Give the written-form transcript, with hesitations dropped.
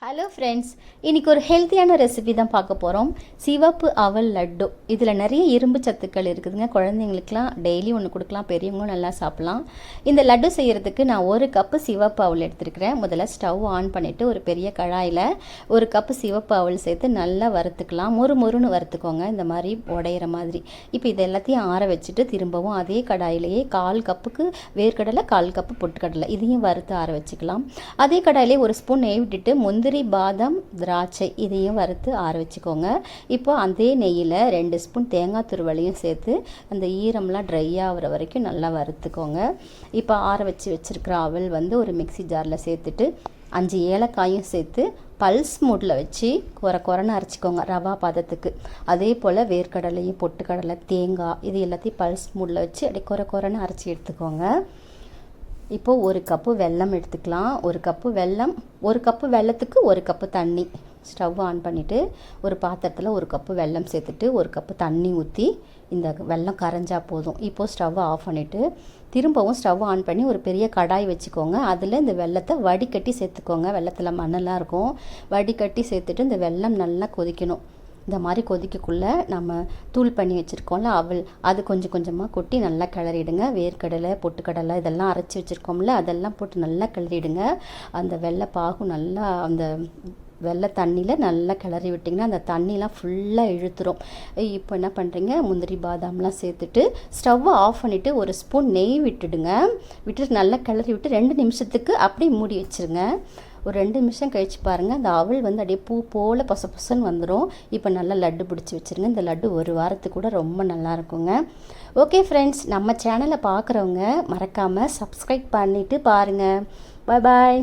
Hello friends, இன்றைக்கி ஒரு ஹெல்த்தியான ரெசிபி தான் பார்க்க போகிறோம். சிவப்பு அவல் லட்டு. இதில் நிறைய இரும்பு சத்துக்கள் இருக்குதுங்க. குழந்தைங்களுக்குலாம் டெய்லி ஒன்று கொடுக்கலாம், பெரியவங்களும் நல்லா சாப்பிட்லாம். இந்த லட்டு செய்கிறதுக்கு நான் 1 கப்பு சிவப்பு அவல் எடுத்துருக்கிறேன். முதல்ல ஸ்டவ் ஆன் பண்ணிவிட்டு ஒரு பெரிய கடாயில் 1 கப்பு சிவப்பு அவல் சேர்த்து நல்லா வறுத்துக்கலாம். மொறுன்னு வறுத்துக்கோங்க, இந்த மாதிரி உடையிற மாதிரி. இப்போ இது எல்லாத்தையும் ஆற வச்சுட்டு திரும்பவும் அதே கடாயிலேயே 1/4 கப்புக்கு வேர்க்கடலை, 1/4 கப்பு பொட்டுக்கடலை இதையும் வறுத்து ஆற வச்சுக்கலாம். அதே கடாயிலே 1 ஸ்பூன் நெய் விட்டுட்டு முந்திரி, பாதாம், திராட்சை இதையும் வறுத்து ஆற வச்சுக்கோங்க. இப்போ அதே நெய்யில் 2 ஸ்பூன் தேங்காய் துருவலையும் சேர்த்து அந்த ஈரம்லாம் ட்ரை ஆகிற வரைக்கும் நல்லா வறுத்துக்கோங்க. இப்போ ஆற வச்சுருக்கிற அவல் ஒரு மிக்சி ஜாரில் சேர்த்துட்டு 5 ஏலக்காயும் சேர்த்து பல்ஸ் மூடில் வச்சு குறைன்னு அரைச்சிக்கோங்க ரவா பதத்துக்கு. அதே போல் வேர்க்கடலையும், பொட்டுக்கடலை, தேங்காய் இது எல்லாத்தையும் பல்ஸ் மூடில் வச்சு அப்படியே குறைன்னு அரைச்சி எடுத்துக்கோங்க. இப்போது 1 கப்பு வெல்லம் எடுத்துக்கலாம். 1 கப்பு வெல்லம், 1 கப்பு வெல்லத்துக்கு 1 கப்பு தண்ணி. ஸ்டவ் ஆன் பண்ணிவிட்டு ஒரு பாத்திரத்தில் 1 கப்பு வெல்லம் சேர்த்துட்டு 1 கப்பு தண்ணி ஊற்றி இந்த வெல்லம் கரைஞ்சா போதும். இப்போது ஸ்டவ்வை ஆஃப் பண்ணிவிட்டு திரும்பவும் ஸ்டவ் ஆன் பண்ணி ஒரு பெரிய கடாய் வச்சுக்கோங்க. அதில் இந்த வெல்லத்தை வடிகட்டி சேர்த்துக்கோங்க. வெல்லத்தில் மண்ணெல்லாம் இருக்கும். வடிகட்டி சேர்த்துட்டு இந்த வெல்லம் நல்லா கொதிக்கணும். இந்த மாதிரி கொதிக்கக்குள்ளே நம்ம தூள் பண்ணி வச்சுருக்கோம்ல அவல், அது கொஞ்சம் கொஞ்சமாக கொட்டி நல்லா கிளறிடுங்க. வேர்க்கடலை, பொட்டுக்கடலை இதெல்லாம் அரைச்சி வச்சுருக்கோம்ல அதெல்லாம் போட்டு நல்லா கிளறிடுங்க. அந்த வெள்ளைப்பாகும் நல்லா அந்த வெள்ளை தண்ணியில் நல்லா கிளறி விட்டிங்கன்னா அந்த தண்ணிலாம் ஃபுல்லாக இழுத்துரும். இப்போ என்ன பண்ணுறீங்க, முந்திரி, பாதாம்லாம் சேர்த்துட்டு ஸ்டவ்வை ஆஃப் பண்ணிவிட்டு 1 ஸ்பூன் நெய் விட்டுடுங்க. விட்டுட்டு நல்லா கிளறி விட்டு 2 நிமிஷத்துக்கு அப்படியே மூடி வச்சுருங்க. ஒரு 2 நிமிஷம் கழித்து பாருங்கள், அந்த அவல் அப்படியே பூ போல் பொசன்னு வந்துடும். இப்போ நல்லா லட்டு பிடிச்சி வச்சுருங்க. இந்த லட்டு 1 வாரத்துக்கு கூட ரொம்ப நல்லா இருக்குங்க. ஓகே ஃப்ரெண்ட்ஸ், நம்ம சேனலை பார்க்குறவங்க மறக்காமல் சப்ஸ்கிரைப் பண்ணிவிட்டு பாருங்கள். பாய்.